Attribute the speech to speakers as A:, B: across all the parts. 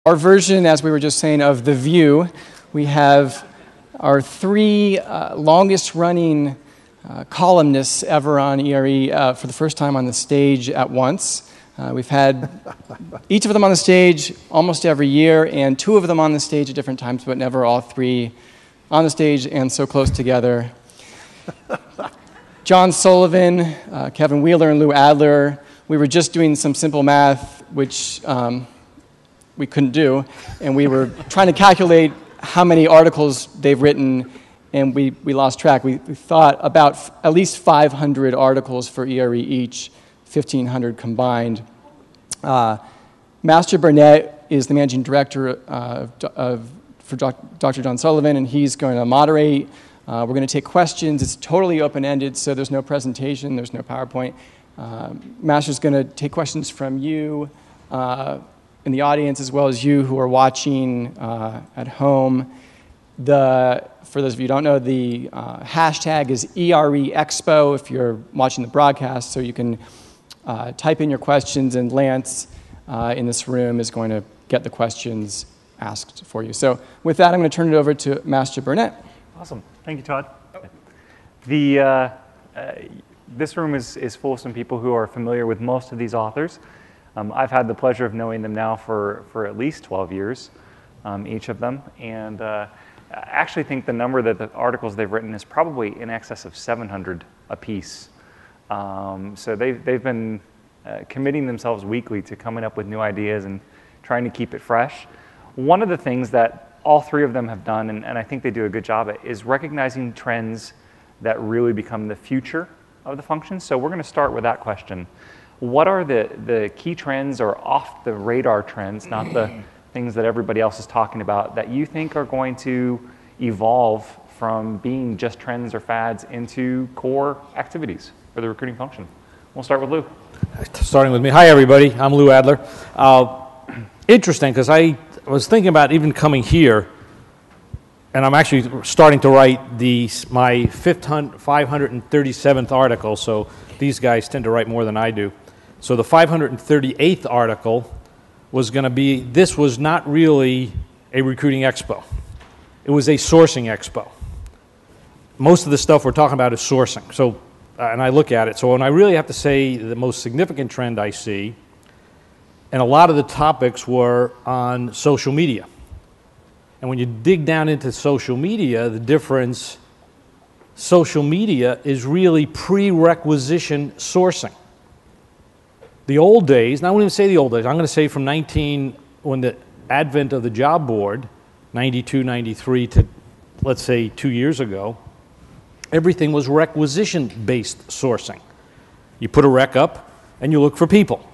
A: Our version, as we were just saying, of The View, we have our three longest-running columnists ever on ERE for the first time on the stage at once. We've had each of them on the stage almost every year, and two of them on the stage at different times, but never all three on the stage and so close together. John Sullivan, Kevin Wheeler, and Lou Adler. We were just doing some simple math, which we couldn't do, and we were trying to calculate how many articles they've written, and we lost track. We thought about at least 500 articles for ERE each, 1,500 combined. Master Burnett is the managing director for Dr. John Sullivan, and he's going to moderate. We're going to take questions. It's totally open-ended, so there's no presentation, there's no PowerPoint. Master's going to take questions from you in the audience, as well as you who are watching at home. For those of you who don't know, the hashtag is ERE Expo if you're watching the broadcast, so you can type in your questions, and Lance in this room is going to get the questions asked for you. So with that, I'm going to turn it over to Master Burnett.
B: Awesome. Thank you, Todd. This room is full of some people who are familiar with most of these authors. I've had the pleasure of knowing them now for at least 12 years, each of them, and I actually think the number that the articles they've written is probably in excess of 700 apiece. So they've been committing themselves weekly to coming up with new ideas and trying to keep it fresh. One of the things that all three of them have done, and I think they do a good job at, is recognizing trends that really become the future of the function. So we're going to start with that question. What are the key trends or off the radar trends, not the things that everybody else is talking about, that you think are going to evolve from being just trends or fads into core activities for the recruiting function? We'll start with Lou.
C: Starting with me. Hi, everybody. I'm Lou Adler. Interesting, because I was thinking about even coming here, and I'm actually starting to write my 537th article, so these guys tend to write more than I do. So the 538th article was going to be, this was not really a recruiting expo. It was a sourcing expo. Most of the stuff we're talking about is sourcing. So, and I look at it. So when I really have to say the most significant trend I see, and a lot of the topics were on social media. And when you dig down into social media, the difference, social media is really pre-requisition sourcing. The old days, and I won't even say the old days, I'm going to say from when the advent of the job board, 92, 93 to, let's say, 2 years ago, everything was requisition-based sourcing. You put a rec up, and you look for people.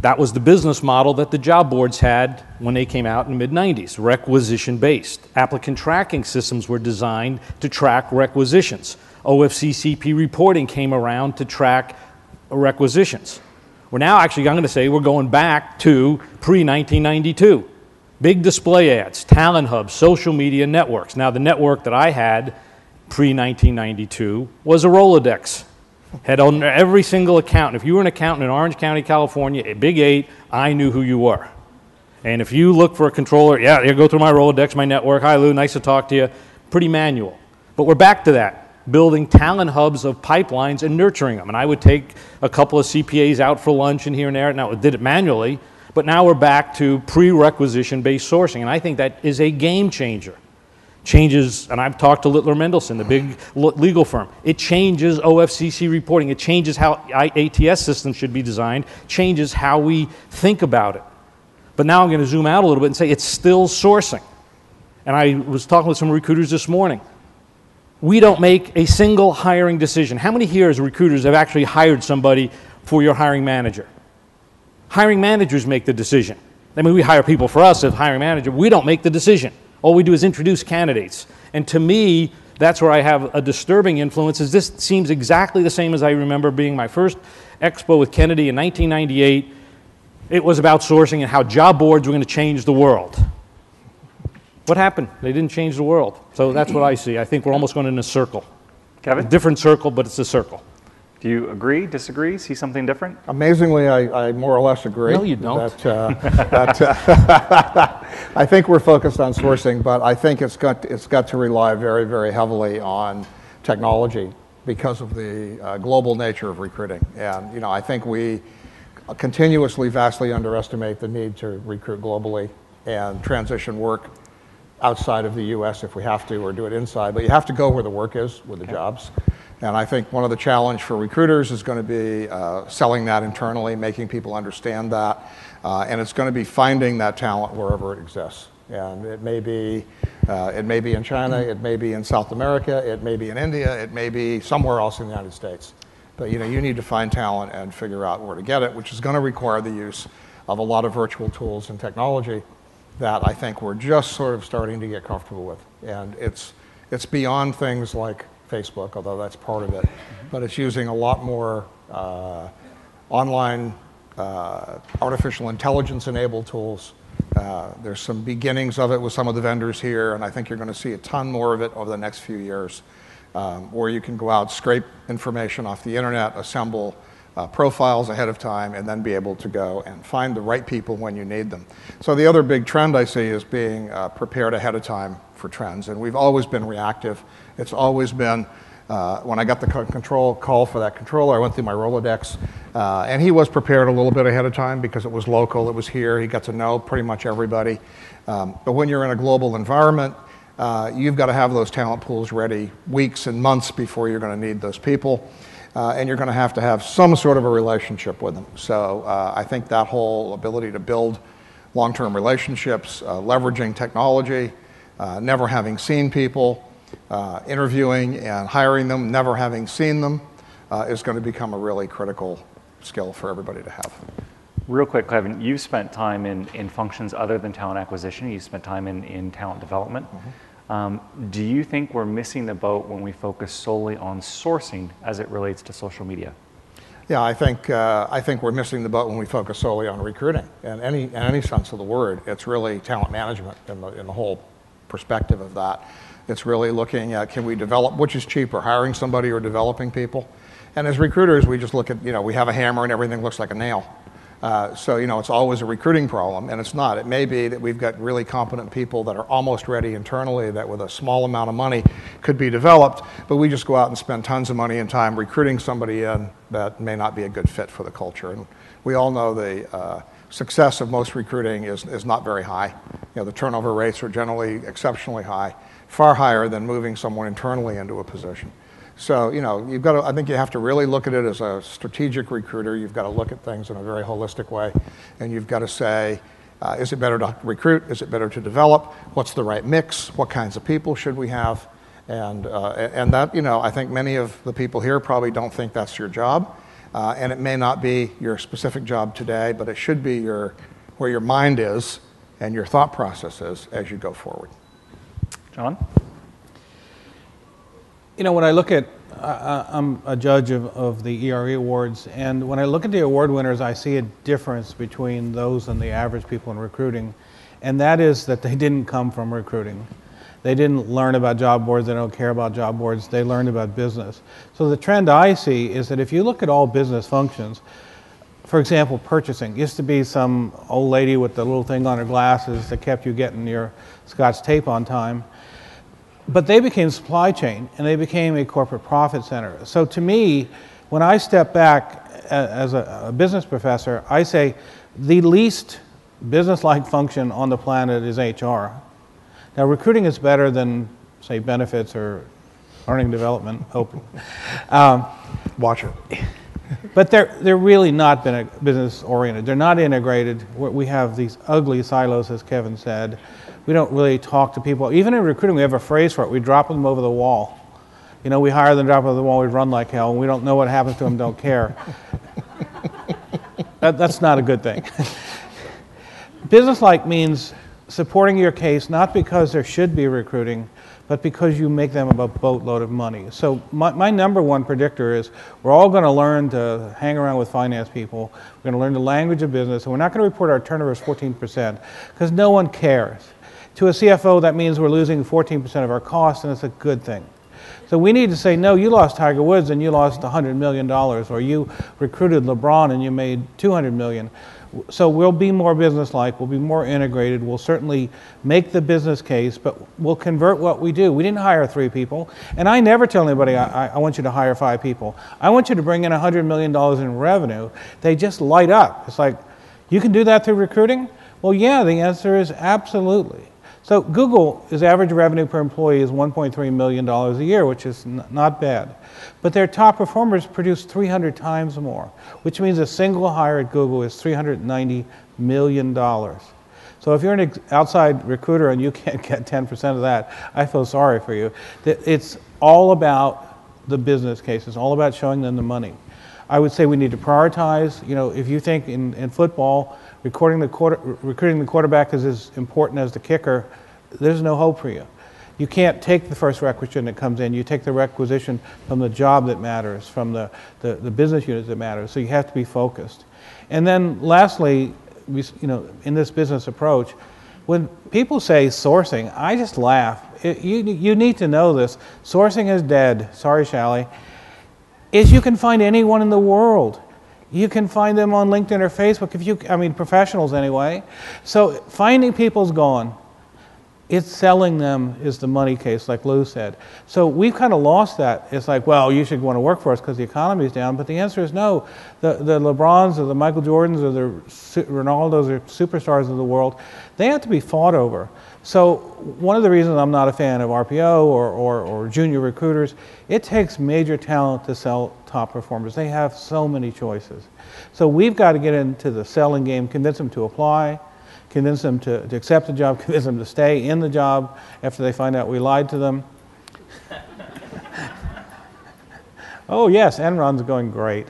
C: That was the business model that the job boards had when they came out in the mid-90s, requisition-based. Applicant tracking systems were designed to track requisitions. OFCCP reporting came around to track requisitions. We're now actually, I'm going to say, we're going back to pre-1992. Big display ads, talent hubs, social media networks. Now, the network that I had pre-1992 was a Rolodex. Had on every single account. If you were an accountant in Orange County, California, a Big 8, I knew who you were. And if you look for a controller, yeah, you go through my Rolodex, my network. Hi, Lou, nice to talk to you. Pretty manual. But we're back to that, building talent hubs of pipelines and nurturing them. And I would take a couple of CPAs out for lunch and here and there. Now, we did it manually, but now we're back to pre-requisition-based sourcing. And I think that is a game changer. Changes, and I've talked to Littler Mendelson, the big legal firm. It changes OFCC reporting. It changes how ATS systems should be designed, changes how we think about it. But now I'm going to zoom out a little bit and say it's still sourcing. And I was talking with some recruiters this morning. We don't make a single hiring decision. How many here as recruiters have actually hired somebody for your hiring manager? Hiring managers make the decision. I mean, we hire people for us as hiring manager. We don't make the decision. All we do is introduce candidates. And to me, that's where I have a disturbing influence, is this seems exactly the same as I remember being my first expo with Kennedy in 1998. It was about sourcing and how job boards were going to change the world. What happened? They didn't change the world. So that's what I see. I think we're almost going in a circle.
B: Kevin?
C: A different circle, but it's a circle.
B: Do you agree, disagree, see something different?
D: Amazingly, I more or less agree.
C: No, you don't.
D: I think we're focused on sourcing, but I think it's got to rely very, very heavily on technology because of the global nature of recruiting. And I think we continuously vastly underestimate the need to recruit globally and transition work outside of the U.S. if we have to, or do it inside. But you have to go where the work is, with the jobs. And I think one of the challenge for recruiters is going to be selling that internally, making people understand that. And it's going to be finding that talent wherever it exists. And it may be in China, it may be in South America, it may be in India, it may be somewhere else in the United States. But you need to find talent and figure out where to get it, which is going to require the use of a lot of virtual tools and technology that I think we're just sort of starting to get comfortable with. And it's beyond things like Facebook, although that's part of it, but it's using a lot more online artificial intelligence-enabled tools. There's some beginnings of it with some of the vendors here, and I think you're going to see a ton more of it over the next few years, where you can go out, scrape information off the internet, assemble profiles ahead of time, and then be able to go and find the right people when you need them. So the other big trend I see is being prepared ahead of time for trends, and we've always been reactive. It's always been, when I got the call for that controller, I went through my Rolodex, and he was prepared a little bit ahead of time because it was local, it was here, he got to know pretty much everybody. But when you're in a global environment, you've got to have those talent pools ready weeks and months before you're going to need those people. And you're going to have some sort of a relationship with them. So I think that whole ability to build long-term relationships, leveraging technology, never having seen people, interviewing and hiring them, never having seen them, is going to become a really critical skill for everybody to have.
B: Real quick, Kevin, you've spent time in functions other than talent acquisition. You've spent time in talent development. Do you think we're missing the boat when we focus solely on sourcing as it relates to social media?
D: Yeah, I think we're missing the boat when we focus solely on recruiting. In any sense of the word, it's really talent management in the whole perspective of that. It's really looking at, can we develop, which is cheaper, hiring somebody or developing people? And as recruiters, we just look at, we have a hammer and everything looks like a nail. So, it's always a recruiting problem, and it's not. It may be that we've got really competent people that are almost ready internally that with a small amount of money could be developed, but we just go out and spend tons of money and time recruiting somebody in that may not be a good fit for the culture. And we all know the success of most recruiting is not very high. The turnover rates are generally exceptionally high, far higher than moving someone internally into a position. So, you've got to, I think you have to really look at it as a strategic recruiter. You've got to look at things in a very holistic way. And you've got to say, is it better to recruit? Is it better to develop? What's the right mix? What kinds of people should we have? And that, I think many of the people here probably don't think that's your job. And it may not be your specific job today, but it should be where your mind is and your thought process is as you go forward.
B: John?
E: When I look at, I'm a judge of the ERE awards, and when I look at the award winners, I see a difference between those and the average people in recruiting, and that is that they didn't come from recruiting. They didn't learn about job boards, they don't care about job boards, they learned about business. So the trend I see is that if you look at all business functions, for example, purchasing, used to be some old lady with the little thing on her glasses that kept you getting your Scotch tape on time. But they became supply chain, and they became a corporate profit center. So to me, when I step back as a business professor, I say the least business-like function on the planet is HR. Now, recruiting is better than, say, benefits or learning development, hoping.
D: Watch it.
E: But they're really not business-oriented. They're not integrated. We have these ugly silos, as Kevin said. We don't really talk to people. Even in recruiting, we have a phrase for it. We drop them over the wall. We hire them, drop them over the wall, we run like hell, and we don't know what happens to them, don't care. That's not a good thing. Business-like means supporting your case, not because there should be recruiting, but because you make them a boatload of money. So my number one predictor is we're all going to learn to hang around with finance people. We're going to learn the language of business, and we're not going to report our turnover as 14% because no one cares. To a CFO, that means we're losing 14% of our costs, and it's a good thing. So we need to say, no, you lost Tiger Woods and you lost $100 million, or you recruited LeBron and you made $200 million. So we'll be more business-like, we'll be more integrated, we'll certainly make the business case, but we'll convert what we do. We didn't hire 3 people, and I never tell anybody, I want you to hire 5 people. I want you to bring in $100 million in revenue. They just light up. It's like, you can do that through recruiting? Well, yeah, the answer is absolutely. So Google's average revenue per employee is $1.3 million a year, which is not bad. But their top performers produce 300 times more, which means a single hire at Google is $390 million. So if you're an outside recruiter and you can't get 10% of that, I feel sorry for you. It's all about the business case. It's all about showing them the money. I would say we need to prioritize. You know, if you think in football, recruiting the quarterback is as important as the kicker, there's no hope for you. You can't take the first requisition that comes in. You take the requisition from the job that matters, from the business units that matter. So you have to be focused. And then lastly, in this business approach, when people say sourcing, I just laugh. You need to know this. Sourcing is dead. Sorry, Shally. You can find anyone in the world. You can find them on LinkedIn or Facebook, professionals anyway. So finding people's gone. It's selling them is the money case, like Lou said. So we've kind of lost that. It's like, well, you should want to work for us because the economy is down. But the answer is no. The LeBrons or the Michael Jordans or the Ronaldos or superstars of the world, they have to be fought over. So one of the reasons I'm not a fan of RPO or junior recruiters, it takes major talent to sell top performers. They have so many choices. So we've got to get into the selling game, convince them to apply, convince them to accept the job, convince them to stay in the job after they find out we lied to them. Oh yes, Enron's going great.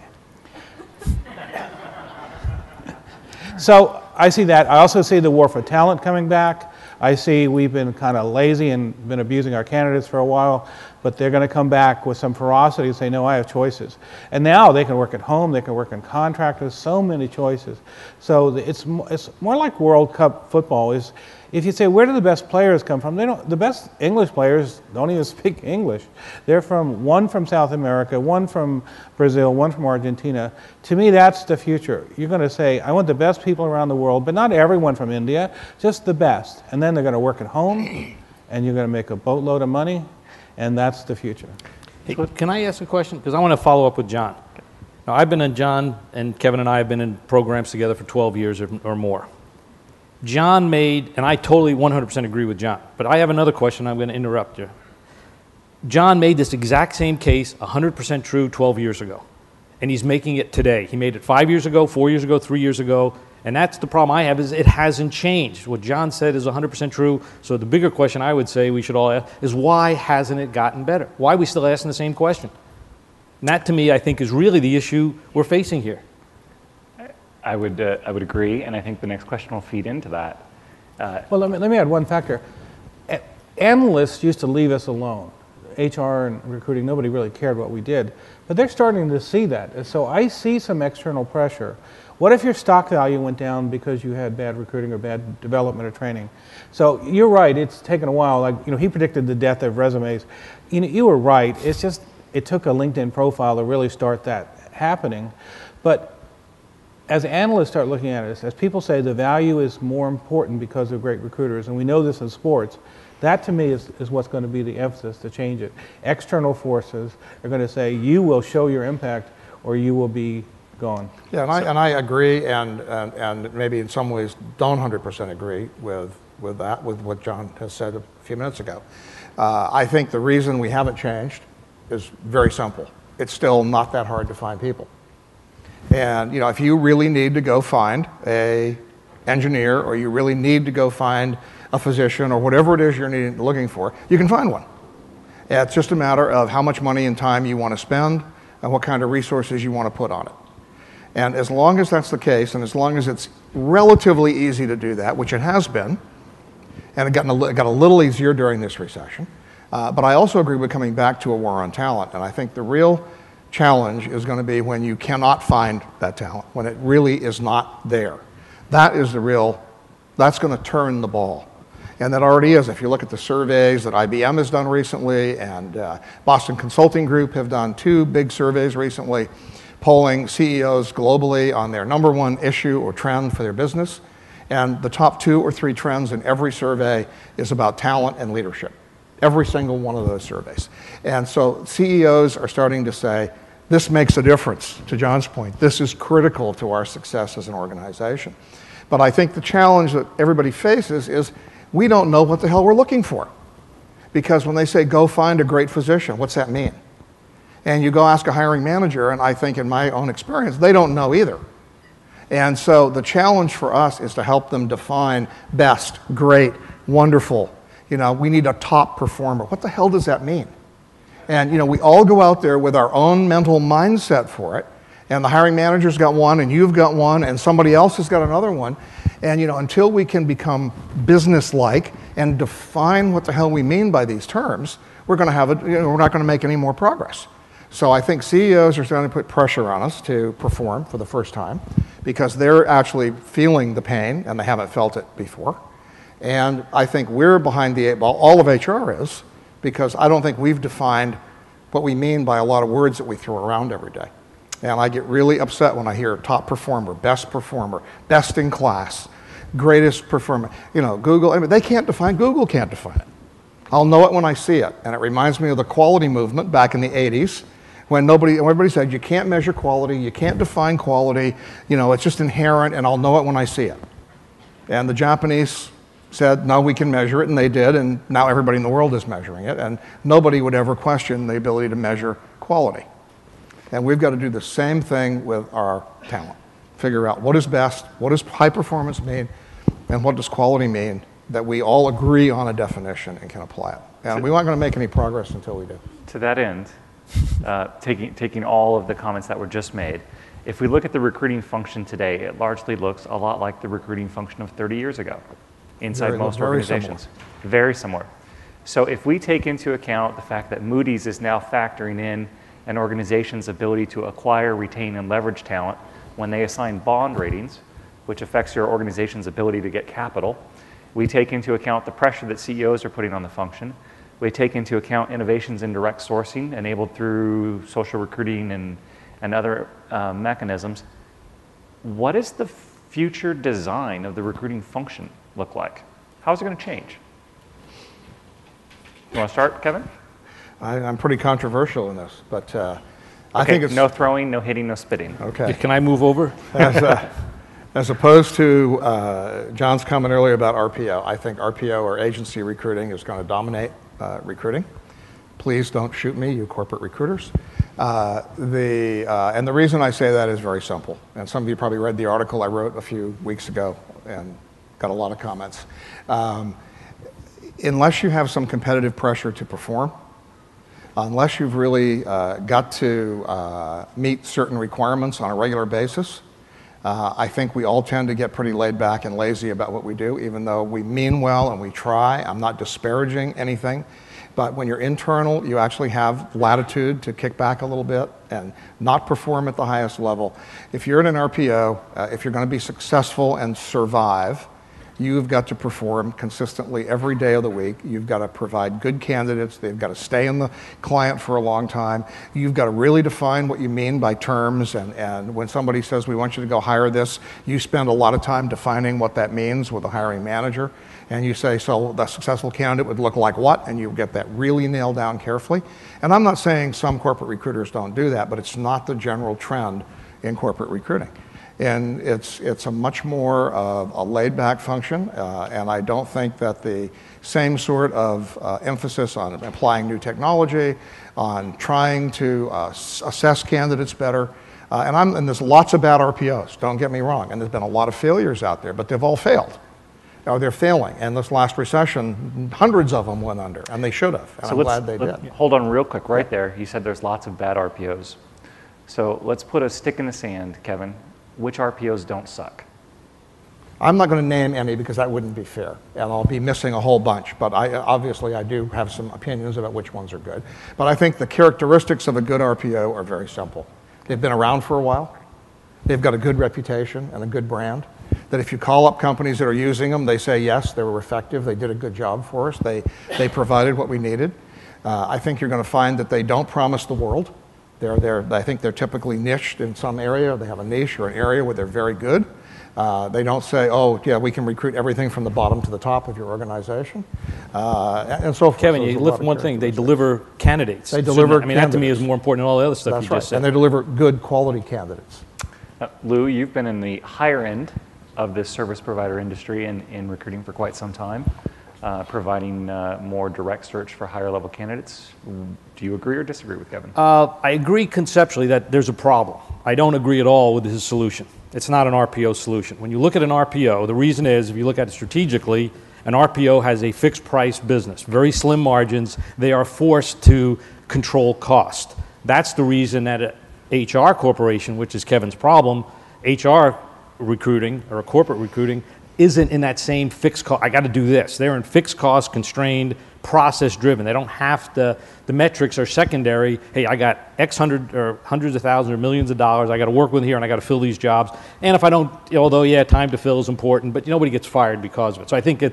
E: So I see that. I also see the war for talent coming back. I see we've been kind of lazy and been abusing our candidates for a while, but they're going to come back with some ferocity and say, no, I have choices. And now they can work at home, they can work in contractors, so many choices. So it's more like World Cup football. Is if you say, where do the best players come from? The best English players don't even speak English. They're one from South America, one from Brazil, one from Argentina. To me, that's the future. You're going to say, I want the best people around the world, but not everyone from India, just the best. And then they're going to work at home, and you're going to make a boatload of money, and that's the future.
C: Hey, can I ask a question? Because I want to follow up with John. Now, I've been in John, and Kevin and I have been in programs together for 12 years or more. John made, and I totally 100% agree with John, but I have another question. I'm going to interrupt you. John made this exact same case 100% true 12 years ago, and he's making it today. He made it 5 years ago, 4 years ago, 3 years ago, and that's the problem I have is it hasn't changed. What John said is 100% true, so the bigger question I would say we should all ask is why hasn't it gotten better? Why are we still asking the same question? And that, to me, I think is really the issue we're facing here.
B: I would agree, and I think the next question will feed into that.
E: Well, let me add one factor. Analysts used to leave us alone. HR and recruiting, nobody really cared what we did. But they're starting to see that. So I see some external pressure. What if your stock value went down because you had bad recruiting or bad development or training? So you're right, it's taken a while. Like, he predicted the death of resumes. You were right. It's just, it took a LinkedIn profile to really start that happening. But as analysts start looking at it, as people say, the value is more important because of great recruiters, and we know this in sports, that to me is what's going to be the emphasis to change it. External forces are going to say, you will show your impact or you will be gone.
D: Yeah, and I agree, and maybe in some ways don't 100% agree with what John has said a few minutes ago. I think the reason we haven't changed is very simple. It's still not that hard to find people. And if you really need to go find an engineer, or you really need to go find a physician, or whatever it is you're looking for, you can find one. It's just a matter of how much money and time you want to spend and what kind of resources you want to put on it. And as long as that's the case, and as long as it's relatively easy to do that, which it has been, and it got a little easier during this recession, but I also agree with coming back to a war on talent. And I think the real challenge is going to be when you cannot find that talent, when it really is not there. That's going to turn the ball. And that already is. If you look at the surveys that IBM has done recently and Boston Consulting Group have done 2 big surveys recently, polling CEOs globally on their number 1 issue or trend for their business. And the top 2 or 3 trends in every survey is about talent and leadership. Every single one of those surveys. And so CEOs are starting to say, this makes a difference, to John's point. This is critical to our success as an organization. But I think the challenge that everybody faces is we don't know what the hell we're looking for. Because when they say, go find a great physician, what's that mean? And you go ask a hiring manager, and I think in my own experience, they don't know either. And so the challenge for us is to help them define best, great, wonderful. You know, we need a top performer. What the hell does that mean? And, you know, we all go out there with our own mental mindset for it. And the hiring manager's got one, and you've got one, and somebody else has got another one. And, you know, until we can become business-like and define what the hell we mean by these terms, we're going to have we're not going to make any more progress. So I think CEOs are starting to put pressure on us to perform for the first time because they're actually feeling the pain, and they haven't felt it before. And I think we're behind the 8 ball. All of HR is, because I don't think we've defined what we mean by a lot of words that we throw around every day. And I get really upset when I hear top performer, best in class, greatest performer. You know, Google, I mean, they can't define, Google can't define it. I'll know it when I see it. And it reminds me of the quality movement back in the 80s when everybody said, you can't measure quality, you can't define quality, you know, it's just inherent and I'll know it when I see it. And the Japanese said, no, we can measure it, and they did, and now everybody in the world is measuring it, and nobody would ever question the ability to measure quality. And we've got to do the same thing with our talent. Figure out what is best, what does high performance mean, and what does quality mean, that we all agree on a definition and can apply it. And we aren't going to make any progress until we do.
B: To that end, taking all of the comments that were just made, if we look at the recruiting function today, it largely looks a lot like the recruiting function of 30 years ago inside most organizations. Very similar. So if we take into account the fact that Moody's is now factoring in an organization's ability to acquire, retain, and leverage talent when they assign bond ratings, which affects your organization's ability to get capital, we take into account the pressure that CEOs are putting on the function. We take into account innovations in direct sourcing enabled through social recruiting and other mechanisms. What is the future design of the recruiting function look like? How is it going to change? You want to start, Kevin?
D: I'm pretty controversial in this, but I think it's...
B: No throwing, no hitting, no spitting.
D: Okay.
C: Can I move over?
D: As opposed to John's comment earlier about RPO, I think RPO or agency recruiting is going to dominate recruiting. Please don't shoot me, you corporate recruiters. And the reason I say that is very simple. And some of you probably read the article I wrote a few weeks ago and got a lot of comments. Unless you have some competitive pressure to perform, unless you've really got to meet certain requirements on a regular basis, I think we all tend to get pretty laid back and lazy about what we do, even though we mean well and we try. I'm not disparaging anything. But when you're internal, you actually have latitude to kick back a little bit and not perform at the highest level. If you're in an RPO, if you're going to be successful and survive, you've got to perform consistently every day of the week. You've got to provide good candidates. They've got to stay in the client for a long time. You've got to really define what you mean by terms. And when somebody says, we want you to go hire this, you spend a lot of time defining what that means with the hiring manager. And you say, so the successful candidate would look like what? And you get that really nailed down carefully. And I'm not saying some corporate recruiters don't do that, but it's not the general trend in corporate recruiting. And it's a much more of a laid-back function, and I don't think that the same sort of emphasis on applying new technology, on trying to assess candidates better, and there's lots of bad RPOs, don't get me wrong, and there's been a lot of failures out there, but they've all failed. Or they're failing, and this last recession, hundreds of them went under, and they should have, and I'm glad they did.
B: Hold on real quick right there. You said there's lots of bad RPOs. So let's put a stick in the sand, Kevin. Which RPOs don't suck?
D: I'm not going to name any because that wouldn't be fair, and I'll be missing a whole bunch, but obviously I do have some opinions about which ones are good. But I think the characteristics of a good RPO are very simple. They've been around for a while. They've got a good reputation and a good brand. that if you call up companies that are using them, they say, yes, they were effective, they did a good job for us, they provided what we needed. I think you're going to find that they don't promise the world. I think they're typically niched in some area. They have a niche or an area where they're very good. They don't say, oh, yeah, we can recruit everything from the bottom to the top of your organization, and so forth.
C: Kevin, you lift one thing, they deliver candidates.
D: They deliver
C: I mean, that to me is more important than all the other stuff
D: That's
C: you
D: right.
C: just said.
D: And they deliver good quality candidates.
B: Lou, you've been in the higher end of this service provider industry in recruiting for quite some time, providing more direct search for higher level candidates. Do you agree or disagree with Kevin?
C: I agree conceptually that there's a problem. I don't agree at all with his solution. It's not an RPO solution. When you look at an RPO, the reason is, if you look at it strategically, an RPO has a fixed price business, very slim margins. They are forced to control cost. That's the reason that a HR corporation, which is Kevin's problem, HR recruiting or corporate recruiting isn't in that same fixed cost. I got to do this. They're in fixed cost, constrained, process driven. They don't have to, the metrics are secondary. Hey, I got X hundred or hundreds of thousands or millions of dollars I got to work with here, and I got to fill these jobs. And if I don't, although yeah, time to fill is important, but nobody gets fired because of it. So I think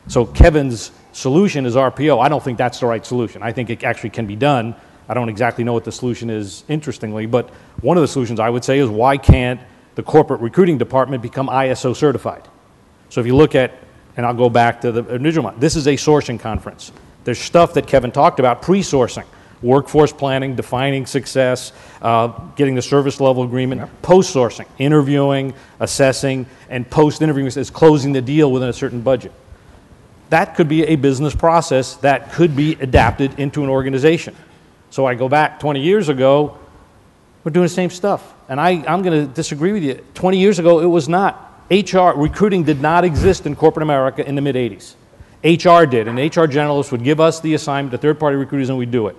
C: so Kevin's solution is RPO. I don't think that's the right solution. I think it actually can be done. I don't exactly know what the solution is, interestingly, but one of the solutions I would say is, why can't the corporate recruiting department become ISO certified? So if you look at, and I'll go back to the original one, this is a sourcing conference. There's stuff that Kevin talked about, pre-sourcing, workforce planning, defining success, getting the service level agreement, post-sourcing, interviewing, assessing, and post-interviewing is closing the deal within a certain budget. That could be a business process that could be adapted into an organization. So I go back 20 years ago, we're doing the same stuff. And I'm going to disagree with you. 20 years ago, it was not. HR, recruiting did not exist in corporate America in the mid-'80s. HR did, and HR generalists would give us the assignment to third-party recruiters, and we'd do it.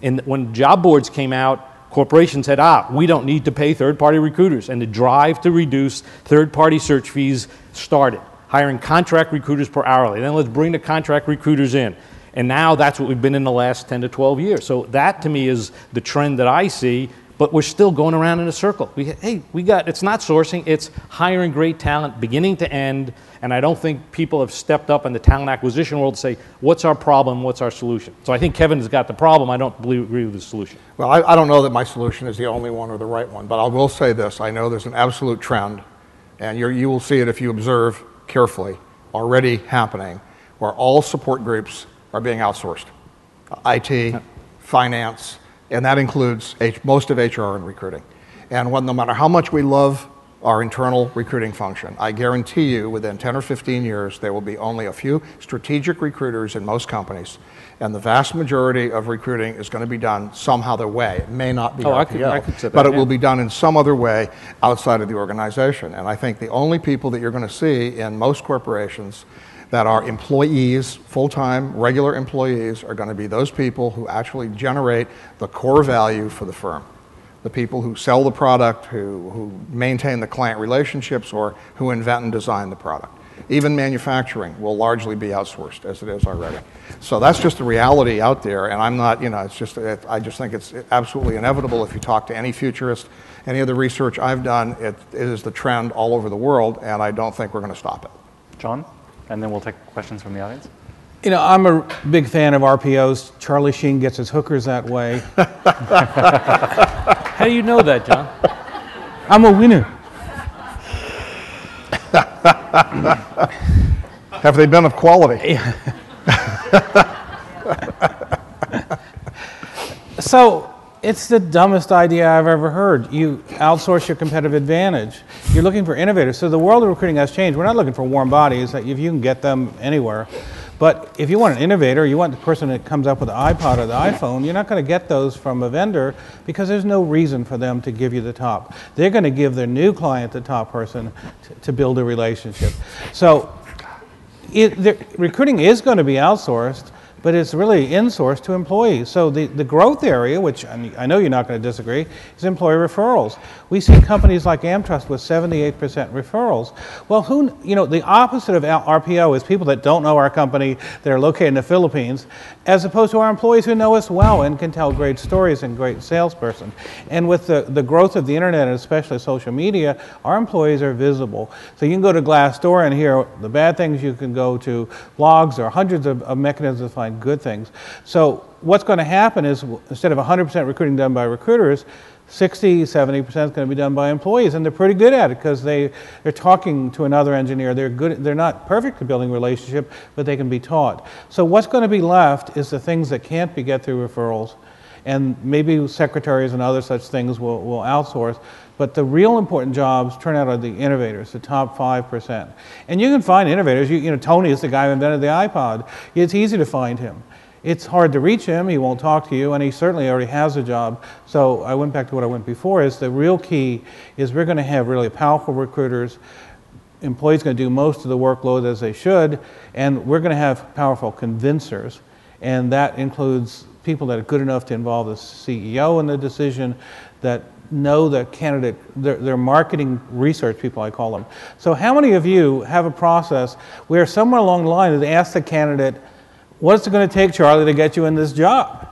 C: And when job boards came out, corporations said, we don't need to pay third-party recruiters. And the drive to reduce third-party search fees started, hiring contract recruiters per hourly. Then let's bring the contract recruiters in. And now that's what we've been in the last 10 to 12 years. So that, to me, is the trend that I see. But we're still going around in a circle. It's not sourcing, it's hiring great talent, beginning to end, and I don't think people have stepped up in the talent acquisition world to say, what's our problem, what's our solution? So I think Kevin has got the problem, I don't agree with the solution.
D: Well, I don't know that my solution is the only one or the right one, but I will say this, I know there's an absolute trend, and you will see it if you observe carefully, already happening, where all support groups are being outsourced. IT, finance, and that includes most of HR and recruiting. And no matter how much we love our internal recruiting function, I guarantee you within 10 or 15 years, there will be only a few strategic recruiters in most companies. And the vast majority of recruiting is going to be done some other way. It may not be RPO,
C: I could say that,
D: but it will be done in some other way outside of the organization. And I think the only people that you're going to see in most corporations that are employees, full-time, regular employees, are going to be those people who actually generate the core value for the firm. The people who sell the product, who maintain the client relationships, or who invent and design the product. Even manufacturing will largely be outsourced, as it is already. So that's just the reality out there, and I'm not, I just think it's absolutely inevitable. If you talk to any futurist, any of the research I've done, it is the trend all over the world, and I don't think we're going to stop it.
B: John? And then we'll take questions from the audience.
E: I'm a big fan of RPOs. Charlie Sheen gets his hookers that way.
C: How do you know that, John?
E: I'm a winner.
D: Have they been of quality?
E: So, it's the dumbest idea I've ever heard. You outsource your competitive advantage. You're looking for innovators. So the world of recruiting has changed. We're not looking for warm bodies. If you can get them anywhere. But if you want an innovator, you want the person that comes up with the iPod or the iPhone, you're not going to get those from a vendor because there's no reason for them to give you the top. They're going to give their new client the top person to build a relationship. So recruiting is going to be outsourced, but it's really insourced to employees. So the growth area, which I know you're not going to disagree, is employee referrals. We see companies like AmTrust with 78% referrals. Well, the opposite of RPO is people that don't know our company, that are located in the Philippines, as opposed to our employees who know us well and can tell great stories and great salesperson. And with the growth of the internet, and especially social media, our employees are visible. So you can go to Glassdoor and hear the bad things. You can go to blogs or hundreds of mechanisms to find good things. So what's going to happen is, instead of 100% recruiting done by recruiters, 60, 70% is going to be done by employees, and they're pretty good at it because they're talking to another engineer. They're not perfect at building relationship, but they can be taught. So what's going to be left is the things that can't be get through referrals, and maybe secretaries and other such things will outsource. But the real important jobs turn out are the innovators, the top 5%. And you can find innovators. Tony is the guy who invented the iPod. It's easy to find him. It's hard to reach him. He won't talk to you, and he certainly already has a job. So I went back to what I went before, is the real key is we're going to have really powerful recruiters. Employees going to do most of the workload as they should, and we're going to have powerful convincers. And that includes people that are good enough to involve the CEO in the decision, that know the candidate, they're marketing research people, I call them. So how many of you have a process where somewhere along the line they ask the candidate, what's it going to take, Charlie, to get you in this job?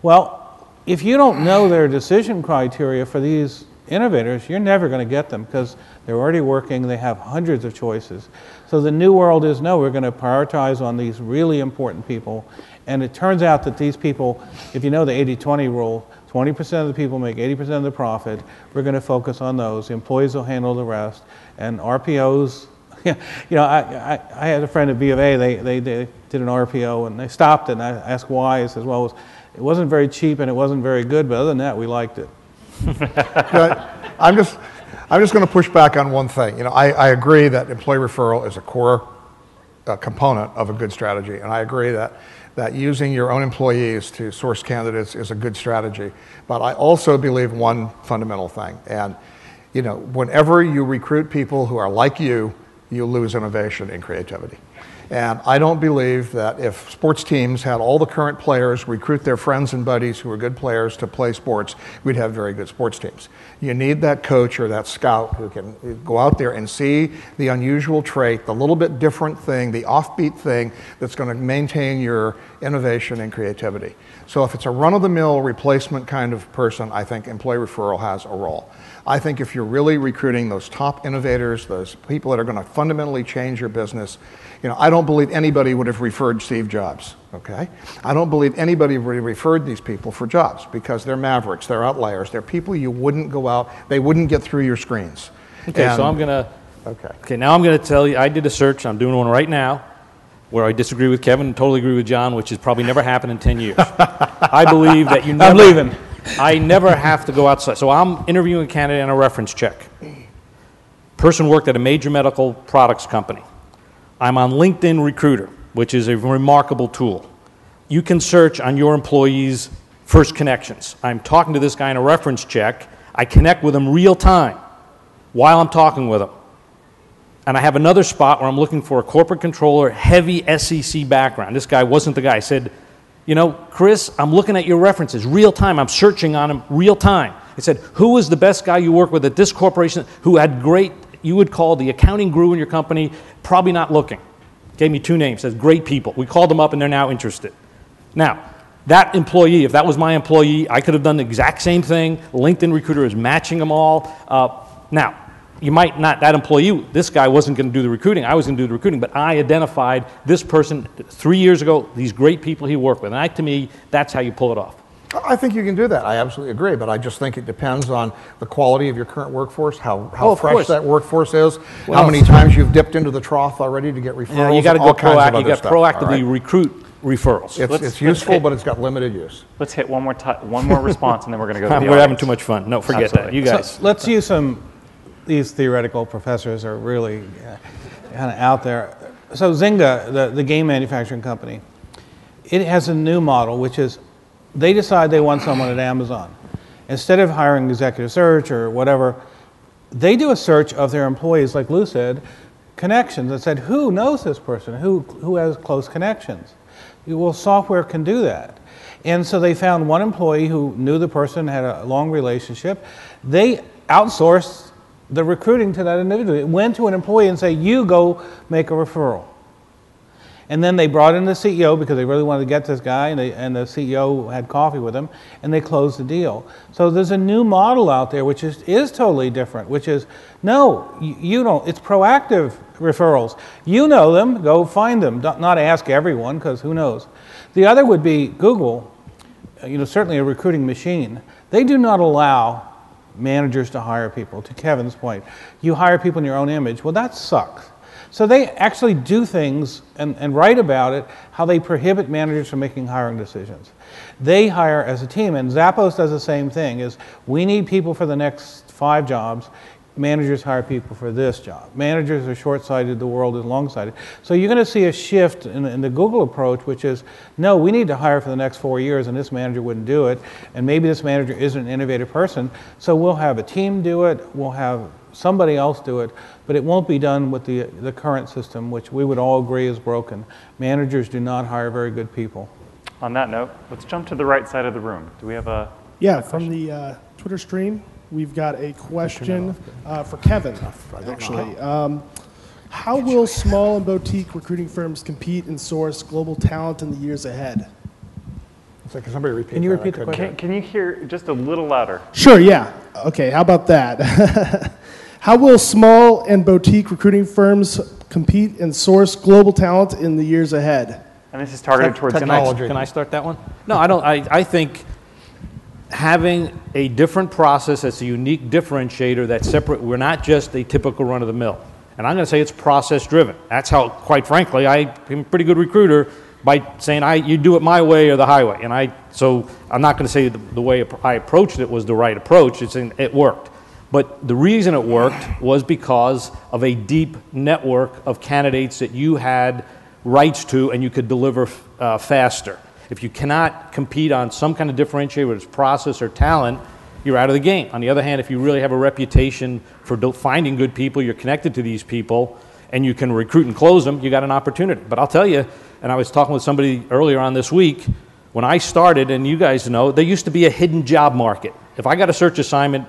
E: Well, if you don't know their decision criteria for these innovators, you're never going to get them because they're already working, they have hundreds of choices. So the new world is, no, we're going to prioritize on these really important people. And it turns out that these people, if you know the 80-20 rule, 20% of the people make 80% of the profit. We're going to focus on those. The employees will handle the rest. And RPOs, I had a friend at B of A, they did an RPO and they stopped it, and I asked why. He says, well, it wasn't very cheap and it wasn't very good, but other than that, we liked it.
D: I'm just going to push back on one thing. I agree that employee referral is a core component of a good strategy, and I agree that using your own employees to source candidates is a good strategy. But I also believe one fundamental thing, and whenever you recruit people who are like you lose innovation and creativity. And I don't believe that if sports teams had all the current players recruit their friends and buddies who are good players to play sports, we'd have very good sports teams. You need that coach or that scout who can go out there and see the unusual trait, the little bit different thing, the offbeat thing that's going to maintain your innovation and creativity. So if it's a run-of-the-mill replacement kind of person, I think employee referral has a role. I think if you're really recruiting those top innovators, those people that are going to fundamentally change your business, I don't believe anybody would have referred Steve Jobs, okay? I don't believe anybody would have referred these people for jobs because they're mavericks, they're outliers, they're people you wouldn't go out, they wouldn't get through your screens.
C: Okay, so I'm going to, now I'm going to tell you, I did a search, I'm doing one right now, where I disagree with Kevin and totally agree with John, which has probably never happened in 10 years. I believe that you never...
E: I'm leaving.
C: I never have to go outside. So I'm interviewing a candidate on a reference check. Person worked at a major medical products company. I'm on LinkedIn Recruiter, which is a remarkable tool. You can search on your employees' first connections. I'm talking to this guy in a reference check. I connect with him real time while I'm talking with him. And I have another spot where I'm looking for a corporate controller, heavy SEC background. This guy wasn't the guy. I said, Chris, I'm looking at your references real time. I'm searching on him real time. I said, who was the best guy you worked with at this corporation who had great, you would call the accounting guru in your company, probably not looking. Gave me 2 names, says great people. We called them up and they're now interested. Now, that employee, if that was my employee, I could have done the exact same thing. LinkedIn Recruiter is matching them all. Now, you might not, that employee, this guy wasn't going to do the recruiting. I was going to do the recruiting, but I identified this person 3 years ago, these great people he worked with. And to me, that's how you pull it off.
D: I think you can do that. I absolutely agree, but I just think it depends on the quality of your current workforce, how fresh that workforce is, how many times you've dipped into the trough already to get referrals.
C: Yeah, you got to go proactive. You got to proactively recruit referrals.
D: It's useful, but it's got limited use.
B: Let's hit one more response, and then we're going to go to the
C: We're having too much fun. No, forget that. You guys.
E: So let's use these theoretical professors are really kind of out there. So Zynga, the game manufacturing company, it has a new model, which is they decide they want someone at Amazon. Instead of hiring executive search or whatever, they do a search of their employees, like Lou said, connections, and said, who knows this person? Who has close connections? Well, software can do that. And so they found one employee who knew the person, had a long relationship. They outsourced the recruiting to that individual. It went to an employee and say, you go make a referral. And then they brought in the CEO because they really wanted to get this guy, and the CEO had coffee with him, and they closed the deal. So there's a new model out there which is totally different, which is, no, you don't, it's proactive referrals. You know them, go find them, not ask everyone, because who knows. The other would be Google, certainly a recruiting machine. They do not allow managers to hire people, to Kevin's point. You hire people in your own image. Well, that sucks. So they actually do things and write about it, how they prohibit managers from making hiring decisions. They hire as a team, and Zappos does the same thing, is we need people for the next 5 jobs. Managers hire people for this job. Managers are short-sighted, the world is long-sighted. So you're going to see a shift in the Google approach, which is, no, we need to hire for the next 4 years, and this manager wouldn't do it, and maybe this manager isn't an innovative person, so we'll have a team do it, we'll have somebody else do it, but it won't be done with the current system, which we would all agree is broken. Managers do not hire very good people.
B: On that note, let's jump to the right side of the room. Do we have a
F: from the Twitter stream, we've got a question for Kevin, actually. How will small and boutique recruiting firms compete and source global talent in the years ahead?
D: So can somebody repeat
E: Can you
D: that?
E: repeat the question?
B: Can you hear just a little louder?
F: Sure, yeah. Okay, how about that? How will small and boutique recruiting firms compete and source global talent in the years ahead?
B: And this is targeted towards
D: technology.
C: Can I start that one? No, I don't. I think having a different process that's a unique differentiator that's separate, we're not just a typical run-of-the-mill. And I'm going to say it's process-driven. That's how, quite frankly, I'm a pretty good recruiter by saying, you do it my way or the highway. And so I'm not going to say the way I approached it was the right approach. It worked. But the reason it worked was because of a deep network of candidates that you had rights to and you could deliver faster. If you cannot compete on some kind of differentiator, whether it's process or talent, you're out of the game. On the other hand, if you really have a reputation for finding good people, you're connected to these people, and you can recruit and close them, you got an opportunity. But I'll tell you, and I was talking with somebody earlier on this week, when I started, and you guys know, there used to be a hidden job market. If I got a search assignment,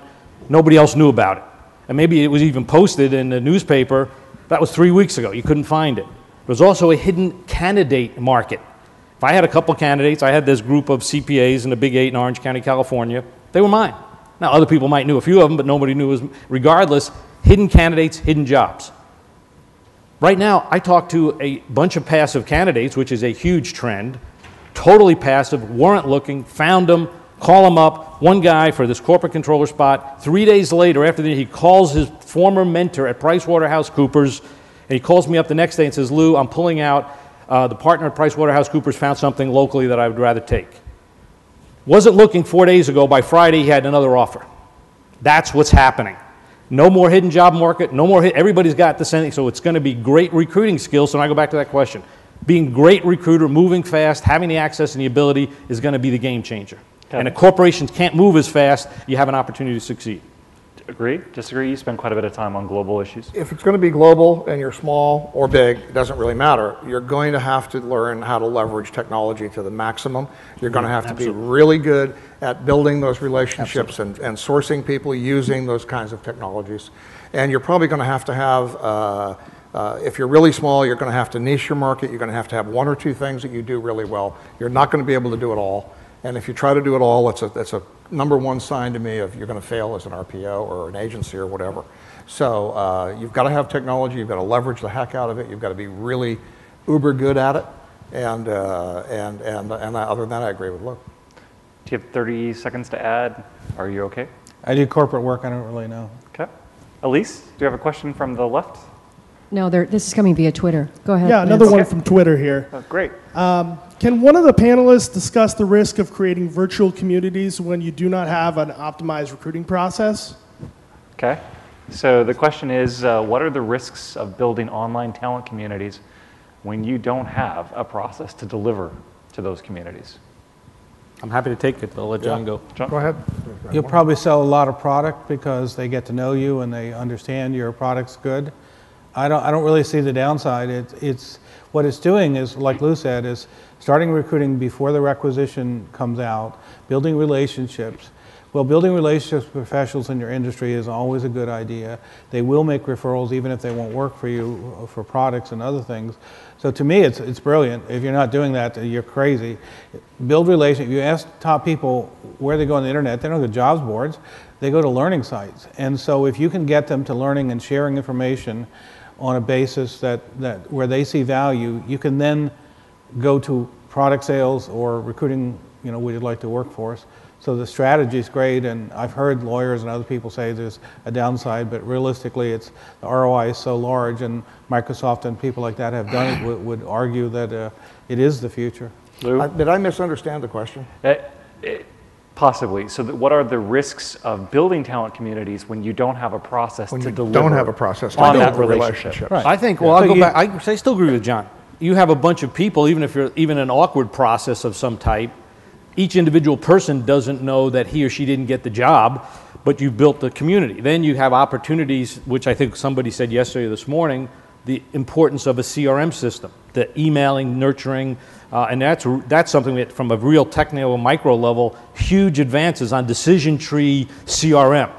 C: nobody else knew about it. And maybe it was even posted in the newspaper. That was 3 weeks ago. You couldn't find it. There was also a hidden candidate market. If I had a couple candidates, I had this group of CPAs in the Big 8 in Orange County, California. They were mine. Now, other people might knew a few of them, but nobody knew. Regardless, hidden candidates, hidden jobs. Right now, I talk to a bunch of passive candidates, which is a huge trend. Totally passive, weren't looking, found them, call them up. One guy for this corporate controller spot, 3 days later, after he calls his former mentor at PricewaterhouseCoopers, and he calls me up the next day and says, Lou, I'm pulling out. The partner at PricewaterhouseCoopers found something locally that I would rather take. Wasn't looking 4 days ago. By Friday, he had another offer. That's what's happening. No more hidden job market. No more. Everybody's got the same. So it's going to be great recruiting skills. So now I go back to that question. Being great recruiter, moving fast, having the access and the ability is going to be the game changer. Okay. And if corporations can't move as fast, you have an opportunity to succeed.
B: Agree? Disagree? You spend quite a bit of time on global issues.
D: If it's going to be global and you're small or big, it doesn't really matter. You're going to have to learn how to leverage technology to the maximum. You're going to have to be really good at building those relationships and sourcing people using those kinds of technologies. And you're probably going to have, if you're really small, you're going to have to niche your market. You're going to have 1 or 2 things that you do really well. You're not going to be able to do it all. And if you try to do it all, that's a number 1 sign to me of you're going to fail as an RPO or an agency or whatever. So you've got to have technology. You've got to leverage the heck out of it. You've got to be really uber good at it. And other than that, I agree with Luke.
B: Do you have 30 seconds to add? Are you okay?
E: I do corporate work. I don't really know.
B: Okay. Elise, do you have a question from the left?
G: No, this is coming via Twitter. Go ahead.
F: Yeah, another one from Twitter here.
B: Oh, great.
F: Can one of the panelists discuss the risk of creating virtual communities when you do not have an optimized recruiting process?
B: Okay. So the question is, what are the risks of building online talent communities when you don't have a process to deliver to those communities?
C: I'm happy to take it. I'll let John go.
B: John?
D: Go ahead.
E: You'll probably sell a lot of product because they get to know you and they understand your product's good. I don't really see the downside. It's what it's doing is, like Lou said, is starting recruiting before the requisition comes out, building relationships. Well, building relationships with professionals in your industry is always a good idea. They will make referrals even if they won't work for you for products and other things. So to me, it's brilliant. If you're not doing that, you're crazy. Build relationships. You ask top people where they go on the internet, they don't go to jobs boards, they go to learning sites. And so if you can get them to learning and sharing information on a basis that where they see value, you can then go to product sales or recruiting, would you like to work for us? So the strategy is great, and I've heard lawyers and other people say there's a downside, but realistically, the ROI is so large, and Microsoft and people like that have done it, would argue that it is the future.
B: Lou?
D: Did I misunderstand the question?
B: Possibly. So what are the risks of building talent communities when you don't have a process
D: When
B: to
D: you
B: deliver
D: don't have a process to
B: on
D: build
B: that
D: the
B: relationship?
E: Right.
C: I think, well, I'll go back. I still agree with John. You have a bunch of people, even if you're even an awkward process of some type, each individual person doesn't know that he or she didn't get the job, but you've built the community. Then you have opportunities, which I think somebody said yesterday or this morning, the importance of a CRM system, the emailing, nurturing, and that's something that from a real technical micro level, huge advances on decision tree CRM.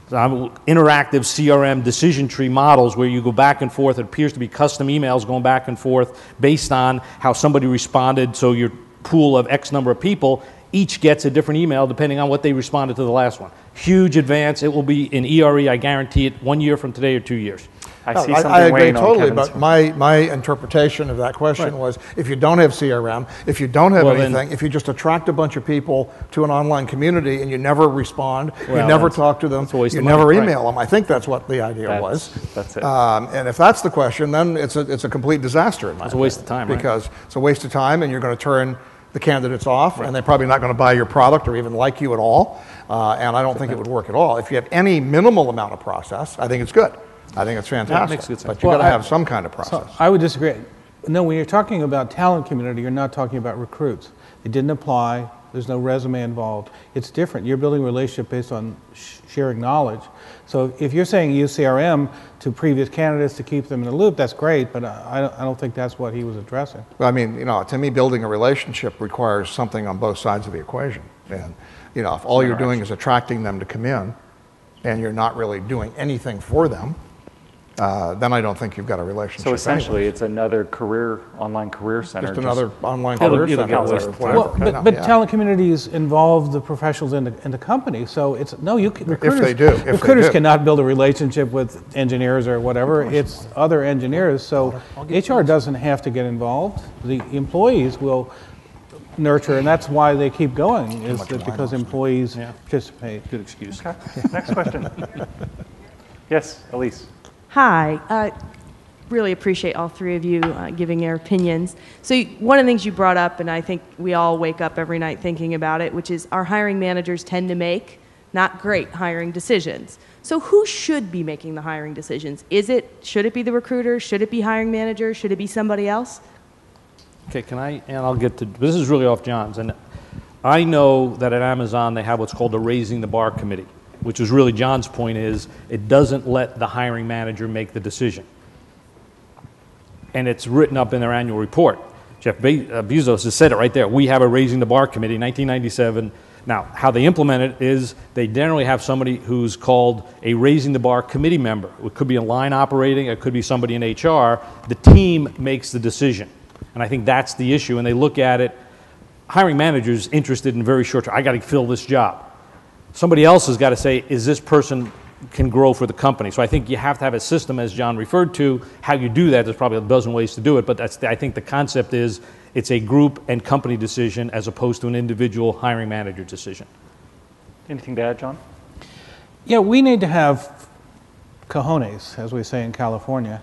C: Interactive CRM decision tree models where you go back and forth. It appears to be custom emails going back and forth based on how somebody responded. So your pool of X number of people each gets a different email depending on what they responded to the last one. Huge advance. It will be in ERE, I guarantee it, 1 year from today or 2 years.
B: I see something
D: I agree
B: weighing on
D: totally,
B: Kevin's-
D: but my interpretation of that question was, if you don't have CRM, if you don't have anything, if you just attract a bunch of people to an online community and you never respond, you never talk to them, you never email them, I think that's what the idea was.
B: That's it.
D: And if that's the question, then it's a complete disaster in my opinion.
C: It's a waste of time, right?
D: Because it's a waste of time, and you're going to turn the candidates off, and they're probably not going to buy your product or even like you at all. And I don't think it would work at all. If you have any minimal amount of process, I think it's good. I think it's fantastic.
C: makes good sense.
D: But you've got to have some kind of process.
E: So I would disagree. No, when you're talking about talent community, you're not talking about recruits. They didn't apply. There's no resume involved. It's different. You're building a relationship based on sharing knowledge. So if you're saying use CRM to previous candidates to keep them in the loop, that's great, but I don't think that's what he was addressing.
D: Well, I mean, to me, building a relationship requires something on both sides of the equation. And, if all you're doing is attracting them to come in and you're not really doing anything for them, then I don't think you've got a relationship.
B: So essentially,
D: anyway.
B: it's another online career center.
D: Just another online
C: It'll
D: career
C: get
D: center or
C: wasted.
D: whatever.
E: Well, but talent communities involve the professionals in the company, so it's recruiters.
D: they do, if they
E: recruiters
D: do.
E: cannot build a relationship with engineers or whatever. It's other engineers, so HR doesn't have to get involved. The employees will nurture, and that's why they keep going. Is that because employees participate?
C: Good excuse.
B: Okay. Next question. Yes, Elise.
H: Hi. Really appreciate all three of you giving your opinions. So one of the things you brought up, and I think we all wake up every night thinking about it, which is our hiring managers tend to make not great hiring decisions. So who should be making the hiring decisions? Should it be the recruiter? Should it be hiring manager? Should it be somebody else?
C: Okay, I'll get to, this is really off John's, and I know that at Amazon they have what's called a Raising the Bar Committee, which is really John's point is it doesn't let the hiring manager make the decision. And it's written up in their annual report. Jeff Bezos has said it right there. We have a Raising the Bar Committee, 1997. Now, how they implement it is they generally have somebody who's called a Raising the Bar Committee member. It could be a line operating, it could be somebody in HR. The team makes the decision. And I think that's the issue. And they look at it, hiring managers interested in very short term, I got to fill this job. Somebody else has got to say, is this person can grow for the company? So I think you have to have a system, as John referred to. How you do that, there's probably a dozen ways to do it, but I think the concept is it's a group and company decision as opposed to an individual hiring manager decision.
B: Anything to add, John?
E: Yeah, we need to have cojones, as we say in California.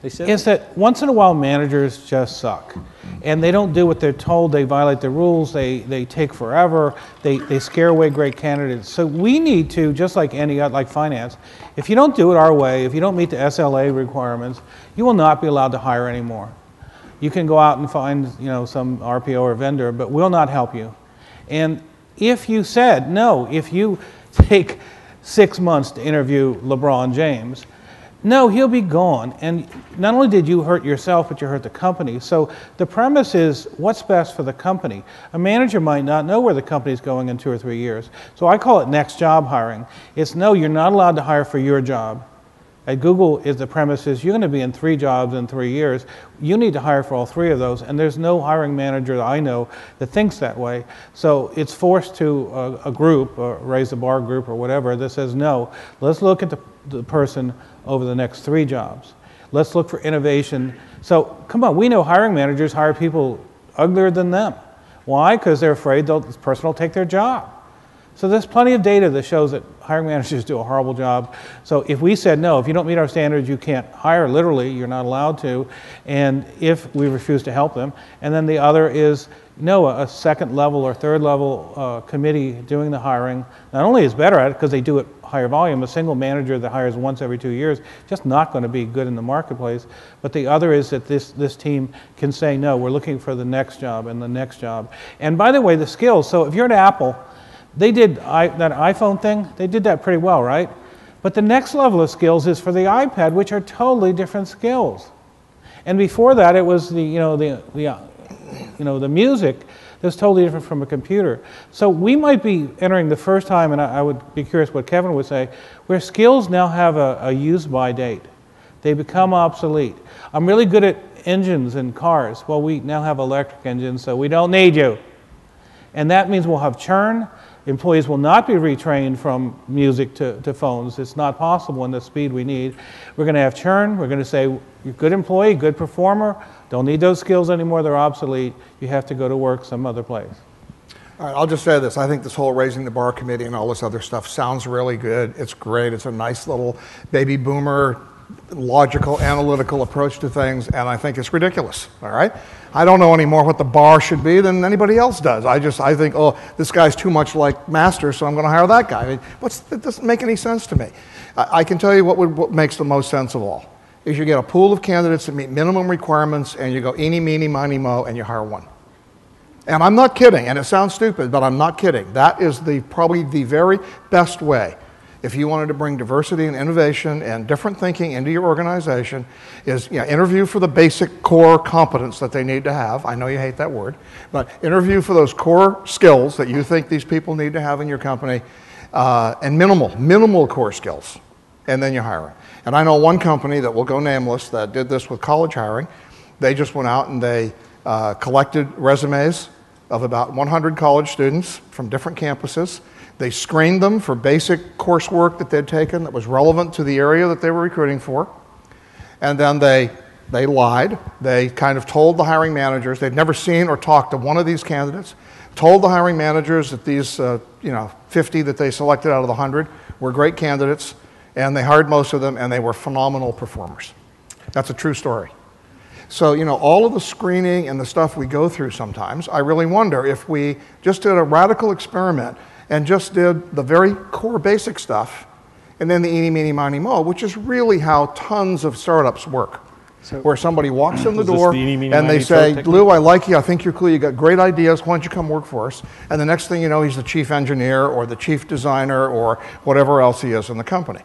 E: Is that once in a while managers just suck. And they don't do what they're told, they violate the rules, they take forever, they scare away great candidates. So we need to, just like like finance, if you don't do it our way, if you don't meet the SLA requirements, you will not be allowed to hire anymore. You can go out and find some RPO or vendor, but we'll not help you. And if you said, no, if you take 6 months to interview LeBron James, No, he'll be gone. And not only did you hurt yourself, but you hurt the company. So the premise is what's best for the company. A manager might not know where the company's going in 2 or 3 years. So I call it next job hiring. It's no, you're not allowed to hire for your job. At Google, the premise is you're going to be in 3 jobs in 3 years. You need to hire for all 3 of those, and there's no hiring manager that I know that thinks that way. So it's forced to a group, or raise the bar group or whatever, that says, no, let's look at the person over the next 3 jobs. Let's look for innovation. So come on, we know hiring managers hire people uglier than them. Why? Because they're afraid this person will take their job. So there's plenty of data that shows that hiring managers do a horrible job. So if we said, no, if you don't meet our standards, you can't hire, literally, you're not allowed to, and if we refuse to help them. And then the other is, no, a second level or third level committee doing the hiring, not only is better at it because they do it higher volume, a single manager that hires once every 2 years, just not going to be good in the marketplace. But the other is that this team can say, no, we're looking for the next job and the next job. And by the way, the skills, so if you're at Apple, they did that iPhone thing, they did that pretty well, right? But the next level of skills is for the iPad, which are totally different skills. And before that, it was the music that's totally different from a computer. So we might be entering the first time, and I would be curious what Kevin would say, where skills now have a use-by date. They become obsolete. I'm really good at engines and cars. Well, we now have electric engines, so we don't need you. And that means we'll have churn. Employees will not be retrained from music to phones. It's not possible in the speed we need. We're going to have churn. We're going to say, you're a good employee, good performer, don't need those skills anymore, they're obsolete. You have to go to work some other place.
D: All right, I'll just say this. I think this whole raising the bar committee and all this other stuff sounds really good. It's great. It's a nice little baby boomer, logical, analytical approach to things, and I think it's ridiculous, all right? I don't know anymore what the bar should be than anybody else does. I think, oh, this guy's too much like Master, so I'm going to hire that guy. I mean, it doesn't make any sense to me. I can tell you what makes the most sense of all, is you get a pool of candidates that meet minimum requirements, and you go eeny, meeny, miny, mo, and you hire one. And I'm not kidding, and it sounds stupid, but I'm not kidding. That is probably the very best way. If you wanted to bring diversity and innovation and different thinking into your organization, is interview for the basic core competence that they need to have. I know you hate that word, but interview for those core skills that you think these people need to have in your company, and minimal core skills, and then you hire them. And I know one company that will go nameless that did this with college hiring. They just went out and they collected resumes of about 100 college students from different campuses. They screened them for basic coursework that they'd taken that was relevant to the area that they were recruiting for. And then they lied. They kind of told the hiring managers, they'd never seen or talked to one of these candidates, told the hiring managers that these 50 that they selected out of the 100 were great candidates, and they hired most of them, and they were phenomenal performers. That's a true story. So, all of the screening and the stuff we go through sometimes, I really wonder if we just did a radical experiment and just did the very core basic stuff, and then the eeny, meeny, miny, mo, which is really how tons of startups work. So, where somebody walks in the door and they say, Lou, I like you, I think you're cool, you got great ideas, why don't you come work for us? And the next thing you know, he's the chief engineer or the chief designer or whatever else he is in the company.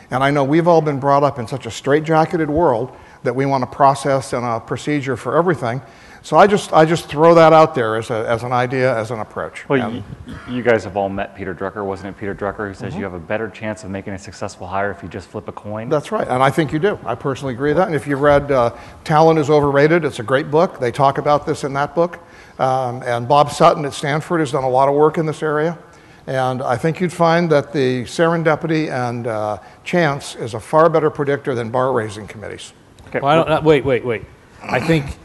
D: And I know we've all been brought up in such a straitjacketed world that we want a process and a procedure for everything. So I just throw that out there as an idea, as an approach.
B: Well, you guys have all met Peter Drucker. Wasn't it Peter Drucker who says you have a better chance of making a successful hire if you just flip a coin?
D: That's right, and I think you do. I personally agree with that. And if you've read Talent is Overrated, it's a great book. They talk about this in that book. And Bob Sutton at Stanford has done a lot of work in this area. And I think you'd find that the serendipity and chance is a far better predictor than bar raising committees.
C: Okay. Well, wait. I think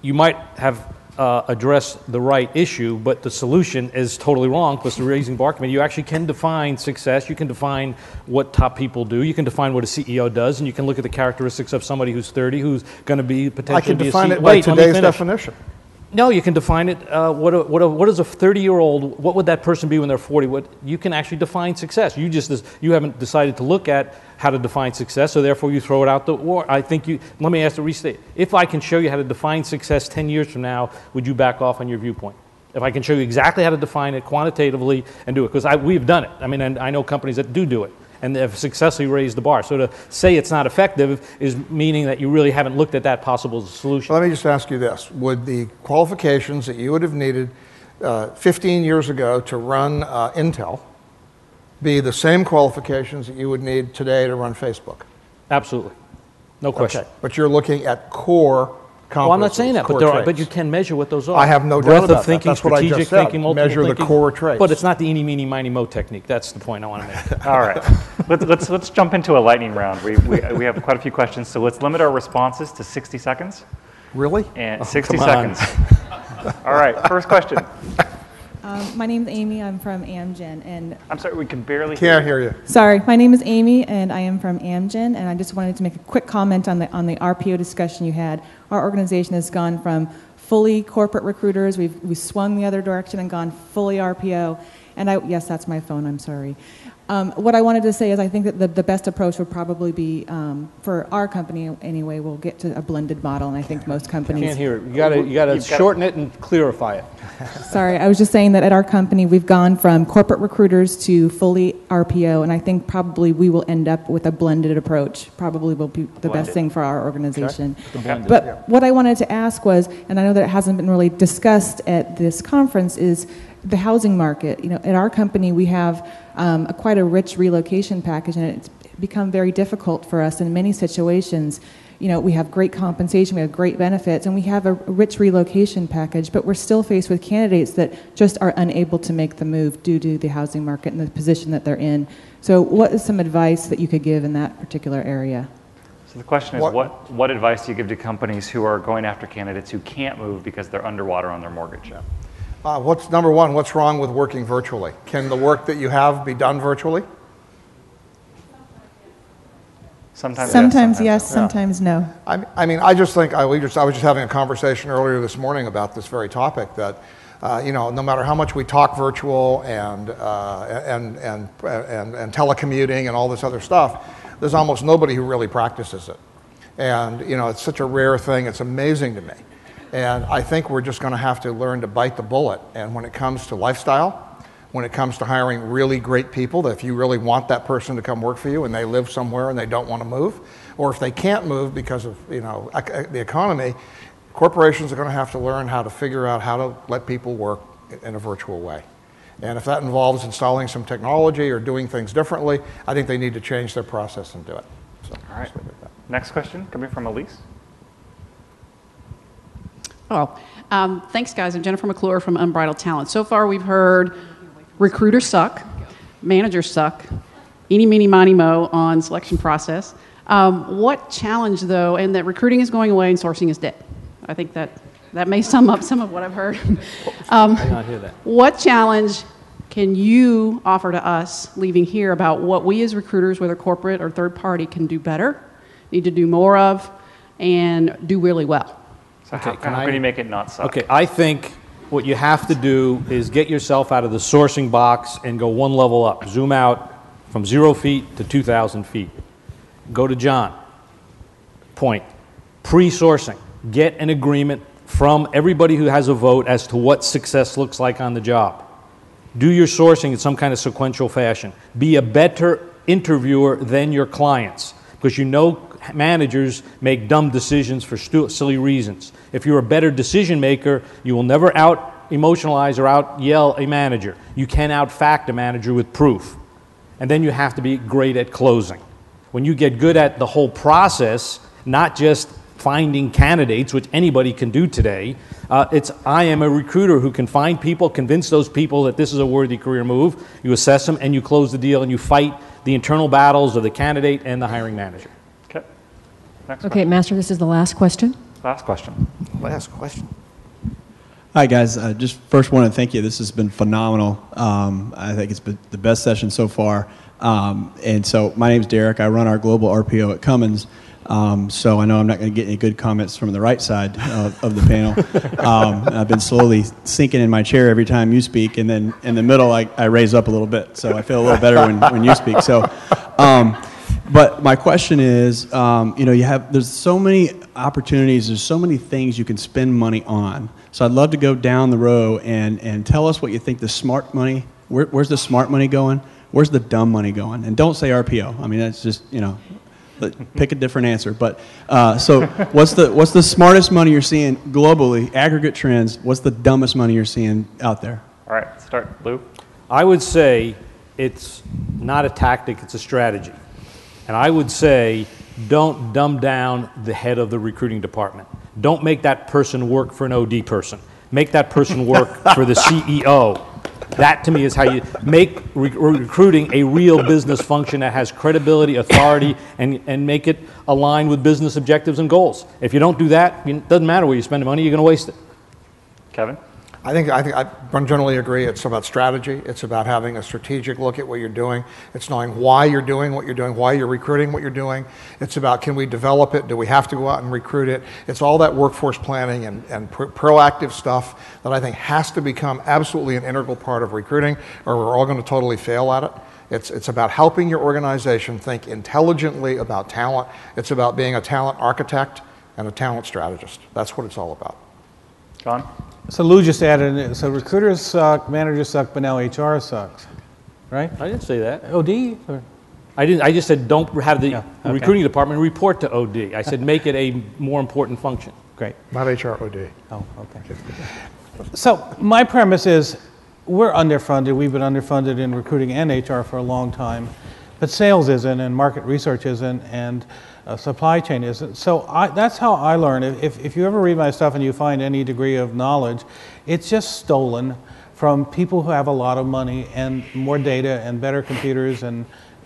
C: you might have addressed the right issue, but the solution is totally wrong because the Raising Bar Committee, you actually can define success, you can define what top people do, you can define what a CEO does, and you can look at the characteristics of somebody who's 30 who's going to be potentially be a CEO.
D: I can define it by today's definition.
C: No, you can define it. What is a 30-year-old? What would that person be when they're 40? You can actually define success. You haven't decided to look at how to define success, so therefore you throw it out the war. I think let me ask to restate. If I can show you how to define success 10 years from now, would you back off on your viewpoint? If I can show you exactly how to define it quantitatively and do it, because we've done it. I mean, and I know companies that do it. and have successfully raised the bar. So to say it's not effective is meaning that you really haven't looked at that possible solution.
D: Let me just ask you this. Would the qualifications that you would have needed 15 years ago to run Intel be the same qualifications that you would need today to run Facebook?
C: Absolutely. No question.
D: Okay. But you're looking at core competencies.
C: Well, I'm not saying that, but,
D: traits.
C: you can measure what those are.
D: I have no doubt
C: Breadth
D: about
C: of thinking,
D: that. That's what I
C: strategic
D: just said.
C: thinking, multiple
D: Measure
C: thinking.
D: the core traits.
C: But it's not the eeny, meeny, miny, mo technique. That's the point I want to make.
B: All right, let's jump into a lightning round. We have quite a few questions, so let's limit our responses to 60 seconds.
D: Really?
B: And 60 seconds. All right, first question.
I: My name's Amy. I'm from Amgen, and
B: I'm sorry, we can barely
D: Can't hear you.
I: sorry, my name is Amy, and I am from Amgen, and I just wanted to make a quick comment on the RPO discussion you had. Our organization has gone from fully corporate recruiters. We've swung the other direction and gone fully RPO. And yes, that's my phone. I'm sorry. What I wanted to say is I think that the best approach would probably be, for our company anyway, we'll get to a blended model, and I think most companies...
C: Can't hear it. You got to shorten it and clarify it.
I: Sorry, I was just saying that at our company, we've gone from corporate recruiters to fully RPO, and I think probably we will end up with a blended approach. Probably will be the best thing for our organization.
C: Okay.
I: But what I wanted to ask was, and I know that it hasn't been really discussed at this conference, is the housing market. You know, at our company, we have quite a rich relocation package, and it's become very difficult for us in many situations. You know, we have great compensation, we have great benefits, and we have a rich relocation package, but we're still faced with candidates that just are unable to make the move due to the housing market and the position that they're in. So what is some advice that you could give in that particular area?
B: So the question is, what advice do you give to companies who are going after candidates who can't move because they're underwater on their mortgage?
D: Number one, what's wrong with working virtually? Can the work that you have be done virtually?
I: Sometimes yes, sometimes no.
D: I mean, I just think I was just having a conversation earlier this morning about this very topic that, you know, no matter how much we talk virtual and telecommuting and all this other stuff, there's almost nobody who really practices it. And, you know, it's such a rare thing. It's amazing to me. And I think we're just going to have to learn to bite the bullet. And when it comes to lifestyle, when it comes to hiring really great people, that if you really want that person to come work for you and they live somewhere and they don't want to move, or if they can't move because of, you know, the economy, corporations are going to have to learn how to figure out how to let people work in a virtual way. And if that involves installing some technology or doing things differently, I think they need to change their process and do it. So,
B: all right. Next question coming from Elise.
J: Oh, thanks, guys. I'm Jennifer McClure from Unbridled Talent. So far, we've heard recruiters suck, managers suck, eeny, meeny, miny, mo on selection process. What challenge, though, and that recruiting is going away and sourcing is dead. I think that may sum up some of what I've heard.
C: I did not hear that.
J: What challenge can you offer to us leaving here about what we as recruiters, whether corporate or third party, can do better, need to do more of, and do really well?
B: So how can you make it not suck?
C: Okay, I think what you have to do is get yourself out of the sourcing box and go one level up. Zoom out from 0 feet to 2,000 feet. Go to John. Point. Pre-sourcing. Get an agreement from everybody who has a vote as to what success looks like on the job. Do your sourcing in some kind of sequential fashion. Be a better interviewer than your clients, because you know managers make dumb decisions for silly reasons. If you're a better decision maker, you will never out-emotionalize or out-yell a manager. You can out-fact a manager with proof. And then you have to be great at closing. When you get good at the whole process, not just finding candidates, which anybody can do today, I am a recruiter who can find people, convince those people that this is a worthy career move. You assess them and you close the deal and you fight the internal battles of the candidate and the hiring manager.
B: Next
G: Okay,
B: question.
G: Master, this is the last question.
B: Last question.
D: Last question.
K: Hi, guys. Just first want to thank you. This has been phenomenal. I think it's been the best session so far. And so my name's Derek. I run our global RPO at Cummins. So I know I'm not going to get any good comments from the right side of the panel. I've been slowly sinking in my chair every time you speak, and then in the middle I raise up a little bit. So I feel a little better when you speak. So. But my question is, you know, there's so many opportunities, there's so many things you can spend money on. So I'd love to go down the row and tell us what you think the smart money, where's the smart money going? where's the dumb money going? And don't say RPO. I mean, that's just, pick a different answer. But so what's the smartest money you're seeing globally, aggregate trends? What's the dumbest money you're seeing out there?
B: All right, start, Lou.
C: I would say it's not a tactic, it's a strategy. And I would say don't dumb down the head of the recruiting department. Don't make that person work for an OD person. Make that person work for the CEO. That, to me, is how you make recruiting a real business function that has credibility, authority, and make it align with business objectives and goals. If you don't do that, it doesn't matter where you spend the money, you're going to waste it.
B: Kevin?
D: I think I generally agree. It's about strategy. It's about having a strategic look at what you're doing. It's knowing why you're doing what you're doing, why you're recruiting what you're doing. It's about, can we develop it? Do we have to go out and recruit it? It's all that workforce planning and proactive stuff that I think has to become absolutely an integral part of recruiting, or we're all going to totally fail at it. It's about helping your organization think intelligently about talent. It's about being a talent architect and a talent strategist. That's what it's all about.
B: John?
E: So Lou just added, so recruiters suck, managers suck, but now HR sucks, right?
C: I didn't say that.
E: OD? Or?
C: I didn't. I just said don't have the
E: Yeah, okay.
C: recruiting department report to OD. I said make it a more important function.
E: Great.
D: Not HR, OD.
E: Oh, okay. So my premise is we're underfunded. We've been underfunded in recruiting and HR for a long time, but sales isn't, and market research isn't, and supply chain isn't. So that's how I learn. If you ever read my stuff and you find any degree of knowledge, it's just stolen from people who have a lot of money and more data and better computers and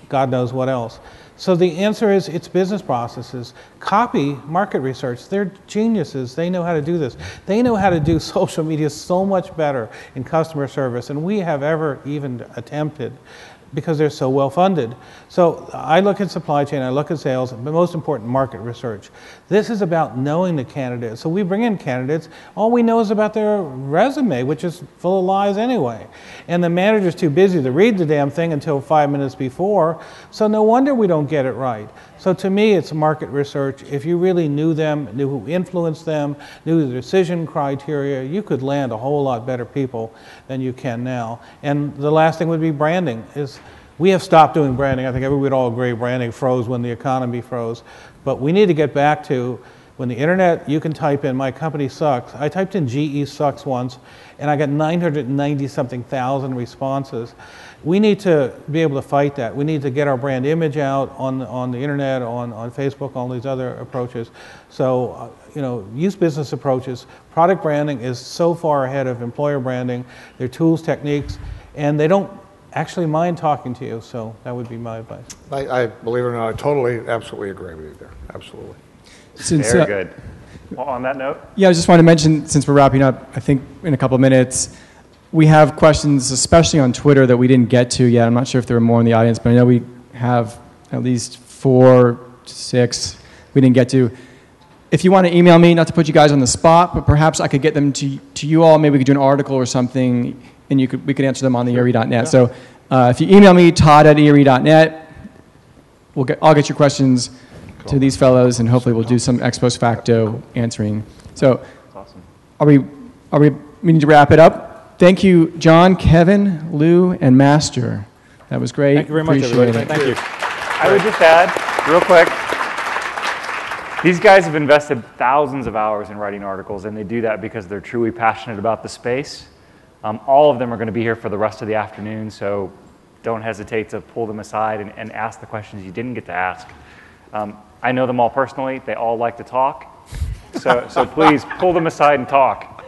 E: God knows what else. So the answer is it's business processes. Copy market research. They're geniuses. They know how to do this. They know how to do social media so much better in customer service than we have ever even attempted, because they're so well funded. So I look at supply chain, I look at sales, but most important, market research. This is about knowing the candidates. So we bring in candidates, all we know is about their resume, which is full of lies anyway. And the manager's too busy to read the damn thing until 5 minutes before, so no wonder we don't get it right. So to me, it's market research. If you really knew them, knew who influenced them, knew the decision criteria, you could land a whole lot better people than you can now. And the last thing would be branding. We have stopped doing branding. I think everybody would all agree branding froze when the economy froze. But we need to get back to when the internet, you can type in, my company sucks. I typed in GE sucks once, and I got 990-something thousand responses. We need to be able to fight that. We need to get our brand image out on the internet, on Facebook, all these other approaches. So, use business approaches. Product branding is so far ahead of employer branding. Their tools, techniques, and they don't actually mind talking to you. So that would be my advice.
D: I believe it or not, I totally, absolutely agree with you there. Absolutely.
B: Very good. Well, on that note?
A: Yeah, I just want to mention, since we're wrapping up, I think in a couple of minutes, we have questions, especially on Twitter, that we didn't get to yet. I'm not sure if there are more in the audience, but I know we have at least 4 to 6 we didn't get to. If you want to email me, not to put you guys on the spot, but perhaps I could get them to you all. Maybe we could do an article or something, and we could answer them on the ERE.net. Yeah. So if you email me, todd@ERE.net, I'll get your questions to these fellows, and hopefully we'll do some ex post facto answering. So
B: awesome.
A: We need to wrap it up. Thank you, John, Kevin, Lou, and Master. That was great.
C: Thank you very much, everybody. Thank you.
B: I would just add, real quick, these guys have invested thousands of hours in writing articles, and they do that because they're truly passionate about the space. All of them are going to be here for the rest of the afternoon, so don't hesitate to pull them aside and ask the questions you didn't get to ask. I know them all personally. They all like to talk. So please pull them aside and talk.